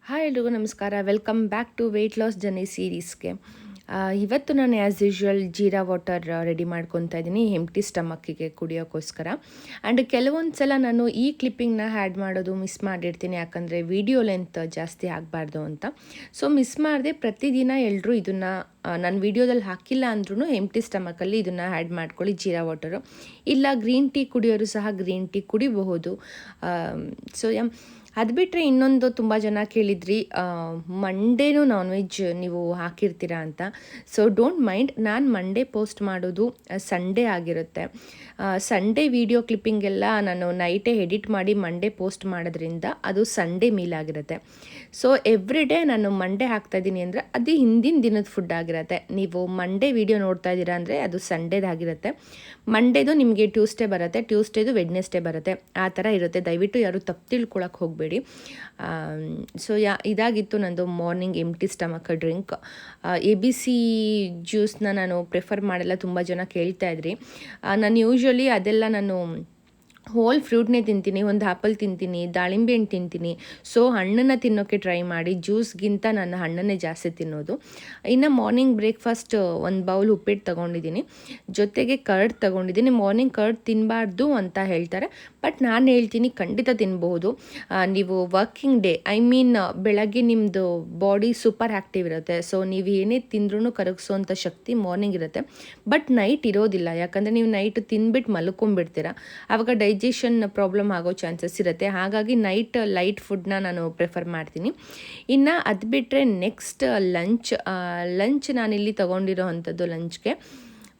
Hi ಎಲ್ರಿಗೂ ನಮಸ್ಕಾರ. Welcome back to weight loss journey ಸೀರೀಸ್ಗೆ. ಇವತ್ತು ನಾನು as usual jeera water ready ಮಾಡ್ಕೊತಾ ಇದ್ದೀನಿ ಎಂಪ್ಟಿ ಸ್ಟಮಕ್ಕಿಗೆ ಕುಡಿಯೋಕ್ಕೋಸ್ಕರ. ಆ್ಯಂಡ್ ಕೆಲವೊಂದು ಸಲ ನಾನು ಈ ಕ್ಲಿಪ್ಪಿಂಗ್ನ ಆ್ಯಡ್ ಮಾಡೋದು ಮಿಸ್ ಮಾಡಿರ್ತೀನಿ, ಯಾಕಂದರೆ ವಿಡಿಯೋ ಲೆಂತ್ ಜಾಸ್ತಿ ಆಗಬಾರ್ದು ಅಂತ. ಸೊ ಮಿಸ್ ಮಾಡಿದೆ. ಪ್ರತಿದಿನ ಎಲ್ಲರೂ ಇದನ್ನು ನಾನು ವೀಡಿಯೋದಲ್ಲಿ ಹಾಕಿಲ್ಲ ಅಂದ್ರೂ ಎಂಪ್ಟಿ ಸ್ಟಮಕಲ್ಲಿ ಇದನ್ನು ಆ್ಯಡ್ ಮಾಡ್ಕೊಳ್ಳಿ, ಜೀರಾ ವಾಟರು. ಇಲ್ಲ ಗ್ರೀನ್ ಟೀ ಕುಡಿಯೋರು ಸಹ ಗ್ರೀನ್ ಟೀ ಕುಡಿಬಹುದು. ಸೊ ಅದು ಬಿಟ್ಟರೆ ಇನ್ನೊಂದು ತುಂಬ ಜನ ಕೇಳಿದ್ರಿ, ಮಂಡೇನೂ ನಾನ್ ವೆಜ್ ನೀವು ಹಾಕಿರ್ತೀರಾ ಅಂತ. ಸೊ ಡೋಂಟ್ ಮೈಂಡ್, ನಾನು ಮಂಡೇ ಪೋಸ್ಟ್ ಮಾಡೋದು ಸಂಡೇ ಆಗಿರುತ್ತೆ. ಸಂಡೇ ವಿಡಿಯೋ ಕ್ಲಿಪ್ಪಿಂಗ್ ಎಲ್ಲ ನಾನು ನೈಟೇ ಎಡಿಟ್ ಮಾಡಿ ಮಂಡೇ ಪೋಸ್ಟ್ ಮಾಡೋದ್ರಿಂದ ಅದು ಸಂಡೇ ಮೀಲ್ ಆಗಿರುತ್ತೆ. ಸೊ ಎವ್ರಿ ಡೇ ನಾನು ಮಂಡೇ ಹಾಕ್ತಾಯಿದ್ದೀನಿ ಅಂದರೆ ಅದು ಹಿಂದಿನ ದಿನದ ಫುಡ್ ಆಗಿರುತ್ತೆ. ನೀವು ಮಂಡೇ ವಿಡಿಯೋ ನೋಡ್ತಾ ಇದ್ದೀರಾ ಅಂದರೆ ಅದು ಸಂಡೇದಾಗಿರುತ್ತೆ. ಮಂಡೇದು ನಿಮಗೆ ಟ್ಯೂಸ್ಡೇ ಬರುತ್ತೆ, ಟ್ಯೂಸ್ಡೇದು ವೆಡ್ನೆಸ್ಡೇ ಬರುತ್ತೆ, ಆ ಥರ ಇರುತ್ತೆ. ದಯವಿಟ್ಟು ಯಾರು ತಪ್ಪು ತಿಳ್ಕೊಳಕ್ಕೆ ಹೋಗಬೇಡಿ. ಸೊ ಇದಾಗಿತ್ತು ನಂದು morning empty stomach drink. ABC ಜ್ಯೂಸ್ನ ನಾನು ಪ್ರಿಫರ್ ಮಾಡಲ್ಲ, ತುಂಬ ಜನ ಕೇಳ್ತಾ ಇದ್ರಿ. ನಾನು ಯೂಶ್ವಲಿ ಅದೆಲ್ಲ ನಾನು ಹೋಲ್ ಫ್ರೂಟ್ನೇ ತಿಂತೀನಿ, ಒಂದು ಆ್ಯಪಲ್ ತಿಂತೀನಿ, ದಾಳಿಂಬೆ ಹಣ್ಣು ತಿಂತೀನಿ. ಸೊ ಹಣ್ಣನ್ನು ತಿನ್ನೋಕ್ಕೆ ಟ್ರೈ ಮಾಡಿ, ಜ್ಯೂಸ್ಗಿಂತ ನಾನು ಹಣ್ಣನ್ನೇ ಜಾಸ್ತಿ ತಿನ್ನೋದು. ಇನ್ನು ಮಾರ್ನಿಂಗ್ ಬ್ರೇಕ್ಫಾಸ್ಟ್ ಒಂದು ಬೌಲ್ ಉಪ್ಪಿಟ್ಟು ತೊಗೊಂಡಿದ್ದೀನಿ, ಜೊತೆಗೆ ಕರ್ಡ್ ತೊಗೊಂಡಿದ್ದೀನಿ. ಮಾರ್ನಿಂಗ್ ಕರ್ಡ್ ತಿನ್ನಬಾರ್ದು ಅಂತ ಹೇಳ್ತಾರೆ, ಬಟ್ ನಾನು ಹೇಳ್ತೀನಿ ಖಂಡಿತ ತಿನ್ಬಹುದು. ನೀವು ವರ್ಕಿಂಗ್ ಡೇ, ಬೆಳಗ್ಗೆ ನಿಮ್ಮದು ಬಾಡಿ ಸೂಪರ್ ಆ್ಯಕ್ಟಿವ್ ಇರುತ್ತೆ. ಸೊ ನೀವು ಏನೇ ತಿಂದ್ರೂ ಕರಗಿಸೋವಂಥ ಶಕ್ತಿ ಮಾರ್ನಿಂಗ್ ಇರುತ್ತೆ, ಬಟ್ ನೈಟ್ ಇರೋದಿಲ್ಲ. ಯಾಕಂದರೆ ನೀವು ನೈಟ್ ತಿಂದ್ಬಿಟ್ಟು ಮಲ್ಕೊಂಡ್ಬಿಡ್ತೀರ, ಆವಾಗ ಡೈಜೆಷನ್ ಪ್ರಾಬ್ಲಮ್ ಆಗೋ ಚಾನ್ಸಸ್ ಇರುತ್ತೆ. ಹಾಗಾಗಿ ನೈಟ್ ಲೈಟ್ ಫುಡ್ನ ನಾನು ಪ್ರಿಫರ್ ಮಾಡ್ತೀನಿ. ಇನ್ನು ಅದು ಬಿಟ್ಟರೆ ನೆಕ್ಸ್ಟ್ ಲಂಚ್ ನಾನಿಲ್ಲಿ ತೊಗೊಂಡಿರೋ ಅಂಥದ್ದು ಲಂಚ್ಗೆ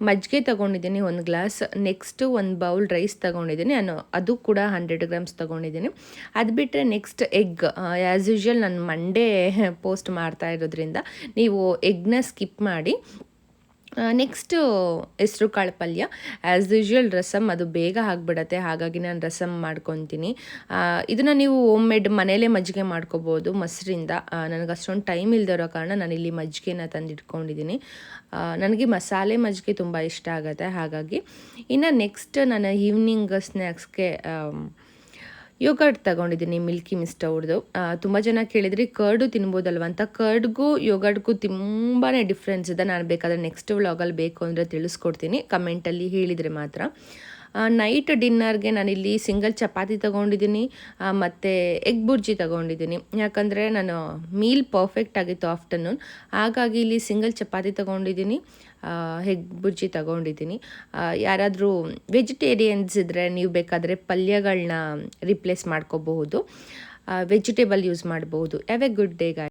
ಮಜ್ಜಿಗೆ ತೊಗೊಂಡಿದ್ದೀನಿ 1 ಗ್ಲಾಸ್. ನೆಕ್ಸ್ಟು 1 ಬೌಲ್ ರೈಸ್ ತೊಗೊಂಡಿದ್ದೀನಿ, ಅದು ಕೂಡ 100 ಗ್ರಾಮ್ಸ್ ತೊಗೊಂಡಿದ್ದೀನಿ. ಅದು ಬಿಟ್ಟರೆ ನೆಕ್ಸ್ಟ್ ಎಗ್. ಆ್ಯಸ್ ಯೂಶ್ವಲ್ ನಾನು ಮಂಡೇ ಪೋಸ್ಟ್ ಮಾಡ್ತಾ ಇರೋದ್ರಿಂದ ನೀವು ಎಗ್ನ ಸ್ಕಿಪ್ ಮಾಡಿ. ನೆಕ್ಸ್ಟು ಹೆಸ್ರು ಕಾಳು ಪಲ್ಯ. ಆ್ಯಸ್ ಯೂಶ್ವಲ್ ರಸಮ್, ಅದು ಬೇಗ ಆಗಿಬಿಡತ್ತೆ, ಹಾಗಾಗಿ ನಾನು ರಸಮ್ ಮಾಡ್ಕೊತೀನಿ. ಇದನ್ನು ನೀವು ಹೋಮ್ ಮೇಡ್ ಮನೇಲೇ ಮಜ್ಜಿಗೆ ಮಾಡ್ಕೋಬೋದು ಮೊಸರಿಂದ. ನನಗೆ ಅಷ್ಟೊಂದು ಟೈಮ್ ಇಲ್ಲದಿರೋ ಕಾರಣ ನಾನಿಲ್ಲಿ ಮಜ್ಜಿಗೆನ ತಂದಿಟ್ಕೊಂಡಿದ್ದೀನಿ. ನನಗೆ ಮಸಾಲೆ ಮಜ್ಜಿಗೆ ತುಂಬ ಇಷ್ಟ ಆಗುತ್ತೆ, ಹಾಗಾಗಿ. ಇನ್ನು ನೆಕ್ಸ್ಟ್ ನಾನು ಈವ್ನಿಂಗ್ ಸ್ನ್ಯಾಕ್ಸ್ಗೆ ಯೋಗರ್ಟ್ ತೊಗೊಂಡಿದ್ದೀನಿ, ಮಿಲ್ಕಿ ಮಿಸ್ಟ್ ಅವ್ರದ್ದು. ತುಂಬ ಜನ ಕೇಳಿದ್ರಿ ಕರ್ಡು ತಿನ್ಬೋದಲ್ವ ಅಂತ. ಕರ್ಡ್ಗೂ ಯೋಗರ್ಟ್ಗೂ ತುಂಬಾ ಡಿಫ್ರೆನ್ಸ್ ಇದೆ. ನಾನು ಬೇಕಾದರೆ ನೆಕ್ಸ್ಟ್ ವ್ಲಾಗಲ್ಲಿ ಬೇಕು ಅಂದರೆ ತಿಳಿಸ್ಕೊಡ್ತೀನಿ, ಕಮೆಂಟಲ್ಲಿ ಹೇಳಿದರೆ ಮಾತ್ರ. ನೈಟ್ ಡಿನ್ನರ್ಗೆ ನಾನಿಲ್ಲಿ ಸಿಂಗಲ್ ಚಪಾತಿ ತೊಗೊಂಡಿದ್ದೀನಿ, ಮತ್ತು ಎಗ್ ಬುರ್ಜಿ ತೊಗೊಂಡಿದ್ದೀನಿ. ಯಾಕಂದರೆ ನಾನು ಮೀಲ್ ಪರ್ಫೆಕ್ಟ್ ಆಗಿತ್ತು ಆಫ್ಟರ್ನೂನ್, ಹಾಗಾಗಿ ಇಲ್ಲಿ ಸಿಂಗಲ್ ಚಪಾತಿ ತೊಗೊಂಡಿದ್ದೀನಿ, ಎಗ್ ಬುರ್ಜಿ ತೊಗೊಂಡಿದ್ದೀನಿ. ಯಾರಾದರೂ ವೆಜಿಟೇರಿಯನ್ಸ್ ಇದ್ದರೆ ನೀವು ಬೇಕಾದರೆ ಪಲ್ಯಗಳನ್ನ ರಿಪ್ಲೇಸ್ ಮಾಡ್ಕೋಬಹುದು, ವೆಜಿಟೇಬಲ್ ಯೂಸ್ ಮಾಡಬಹುದು. Have A good day guys.